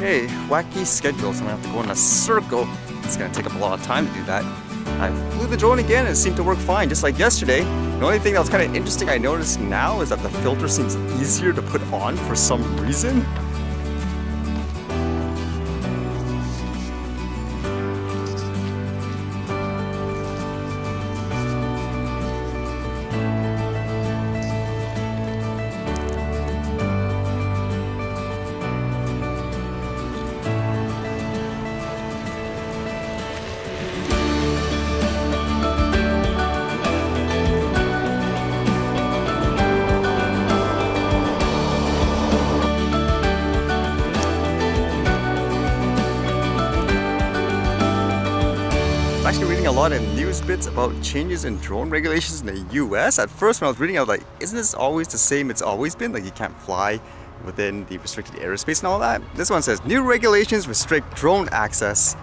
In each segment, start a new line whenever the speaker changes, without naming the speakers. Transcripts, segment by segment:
Okay, wacky schedule, so I'm gonna have to go in a circle. It's gonna take up a lot of time to do that. I flew the drone again and it seemed to work fine, just like yesterday. The only thing that was kind of interesting I noticed now is that the filter seems easier to put on for some reason. I'm actually reading a lot of news bits about changes in drone regulations in the US. At first when I was reading, I was like, isn't this always the same it's always been? Like you can't fly within the restricted airspace and all that. This one says, new regulations restrict drone access.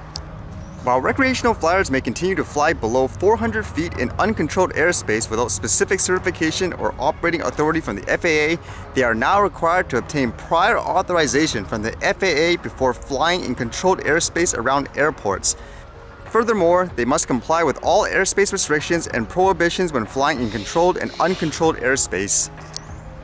While recreational flyers may continue to fly below 400 feet in uncontrolled airspace without specific certification or operating authority from the FAA, they are now required to obtain prior authorization from the FAA before flying in controlled airspace around airports. Furthermore, they must comply with all airspace restrictions and prohibitions when flying in controlled and uncontrolled airspace.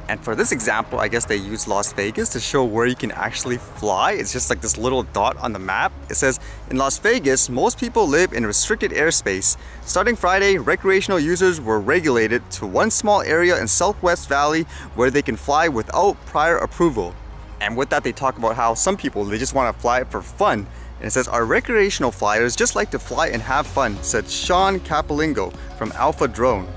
And for this example, I guess they use Las Vegas to show where you can actually fly. It's just like this little dot on the map. It says, in Las Vegas, most people live in restricted airspace. Starting Friday, recreational users were regulated to one small area in Southwest Valley where they can fly without prior approval. And with that, they talk about how some people, they just want to fly for fun. And it says, our recreational flyers just like to fly and have fun, said Sean Capolingo from Alpha Drone.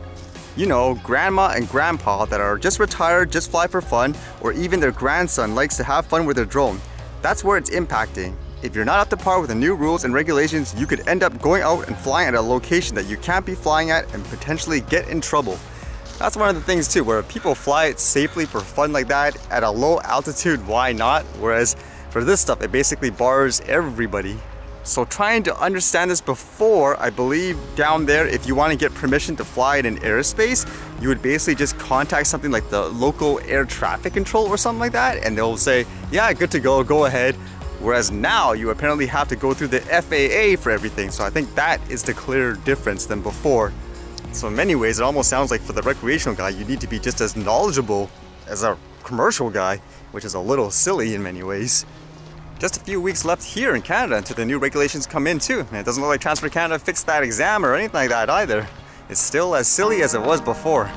You know, grandma and grandpa that are just retired, just fly for fun, or even their grandson likes to have fun with their drone. That's where it's impacting. If you're not up to par with the new rules and regulations, you could end up going out and flying at a location that you can't be flying at and potentially get in trouble. That's one of the things too, where people fly it safely for fun like that at a low altitude, why not? Whereas for this stuff, it basically bars everybody. So trying to understand this before, I believe down there, if you want to get permission to fly in an airspace, you would basically just contact something like the local air traffic control or something like that, and they'll say, yeah, good to go ahead. Whereas now, you apparently have to go through the FAA for everything. So I think that is the clear difference than before. So in many ways, it almost sounds like for the recreational guy, you need to be just as knowledgeable as a commercial guy, which is a little silly in many ways. Just a few weeks left here in Canada until the new regulations come in too. And it doesn't look like Transport Canada fixed that exam or anything like that either. It's still as silly as it was before.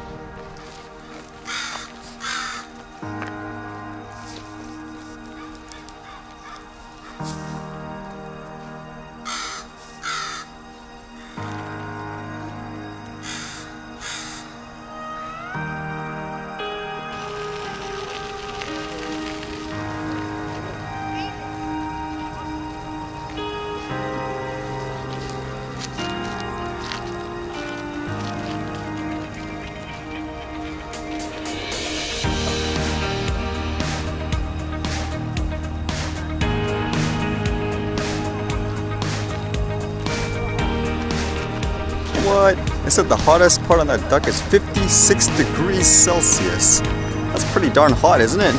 What? It said the hottest part on that duck is 56 degrees Celsius. That's pretty darn hot, isn't it?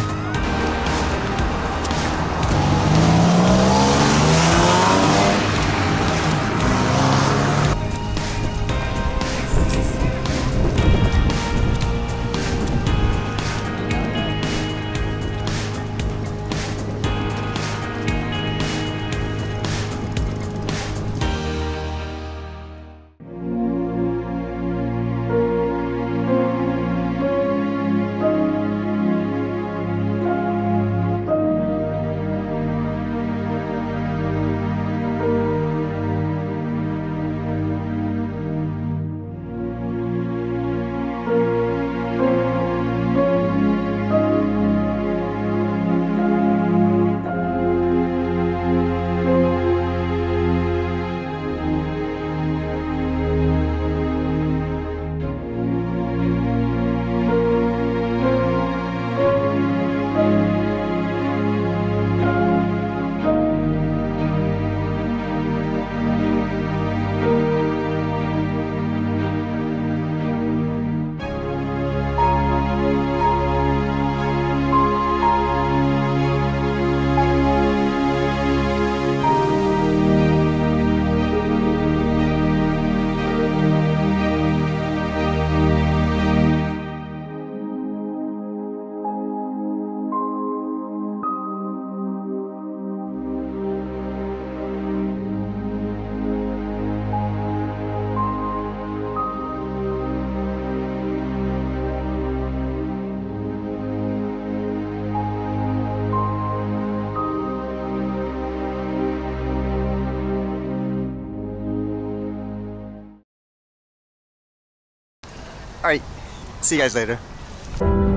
See you guys later.